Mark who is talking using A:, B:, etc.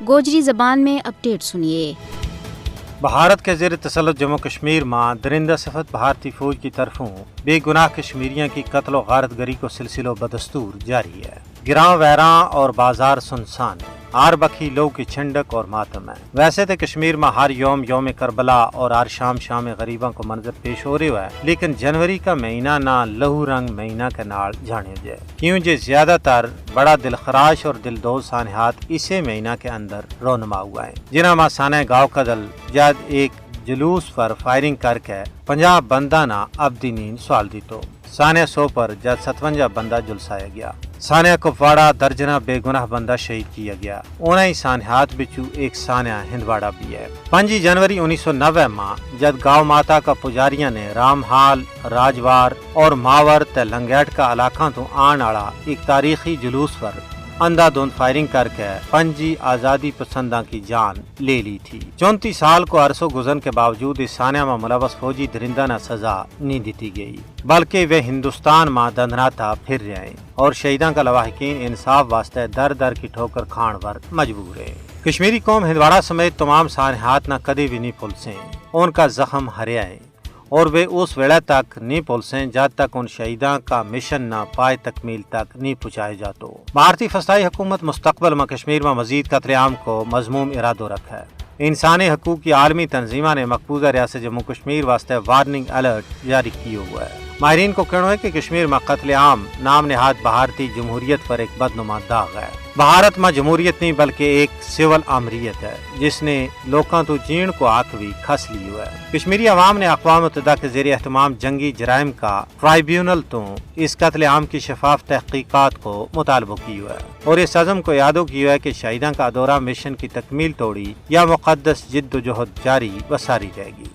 A: گوجری زبان میں اپڈیٹ سنیے۔
B: بھارت کے زیر تسلط جموں کشمیر میں درندہ صفت بھارتی فوج کی طرفوں بے گناہ کشمیریوں کی قتل و غارت گری کو سلسلہ بدستور جاری ہے۔ گراں ویراں اور بازار سنسان ہے، ہر بکھی لو کی چھنڈک اور ماتم ہے۔ ویسے تو کشمیر میں ہر یوم کربلا اور ہر شام غریباں کو منظر پیش ہو رہا ہے، لیکن جنوری کا مہینہ نہ لہو رنگ مہینہ کے نال جانے جائے، کیوں جے زیادہ تر بڑا دل خراش اور دل دوز سانحات اسی مہینہ کے اندر رونما ہوا ہے، جنہاں میں سانح گاؤں کا دل جد ایک جلوس پر فائرنگ کر کے 50 بندہ نہ ابدی نیند سوال دی تو سانحہ 100 پر جد 57 بندہ جلسایا گیا۔ سانحہ کپواڑہ درجنہ بے گناہ بندہ شہید کیا گیا۔ انہیں سانحات بچو ایک سانحہ ہندواڑہ بھی ہے۔ 5 جنوری 1990 میں جد گاؤں ماتا کا پجاریاں نے رام حال، راجوار اور ماور تے لنگیٹ کا علاقہ تو آن آڑا ایک تاریخی جلوس پر اندھا دھند فائرنگ کر کے 5 آزادی پسنداں کی جان لے لی تھی۔ 34 سال کو عرصوں گزرن کے باوجود اس سانحہ میں ملوث فوجی درندہ نہ سزا نہیں دیتی گئی، بلکہ وہ ہندوستان میں دندناتا پھر رہے ہیں اور شہیداں کا لواحقین انصاف واسطے در در کی ٹھوکر کھان پر مجبور ہے۔ کشمیری قوم ہندواڑہ سمیت تمام سانحات نہ کدی بھی نہیں پھلسیں، ان کا زخم ہریا ہے اور وہ اس ویلے تک نہیں پھلسیں جب تک ان شہیداں کا مشن نہ پائے تکمیل تک نہیں پہنچائے جاتا۔ بھارتی فضائی حکومت مستقبل میں کشمیر میں مزید قتل عام کو مذموم ارادہ رکھا ہے۔ انسانی حقوق کی عالمی تنظیموں نے مقبوضہ ریاست جموں کشمیر واسطے وارننگ الرٹ جاری کیا ہوا ہے۔ ماہرین کو کہنا ہے کہ کشمیر میں قتل عام نام نہاد بھارتی جمہوریت پر ایک بدنما داغ ہے۔ بھارت میں جمہوریت نہیں بلکہ ایک سول آمریت ہے جس نے لوکاں تو جین کو آکوی کھس لی ہوا ہے۔ کشمیری عوام نے اقوام متحدہ کے زیر اہتمام جنگی جرائم کا ٹرائیبیونل تو اس قتل عام کی شفاف تحقیقات کو مطالبہ کیا ہوا ہے اور اس عزم کو یادو کیا ہے کہ شہیداں کا دورہ مشن کی تکمیل توڑی یا مقدس جد و جہد جاری و ساری رہے گی۔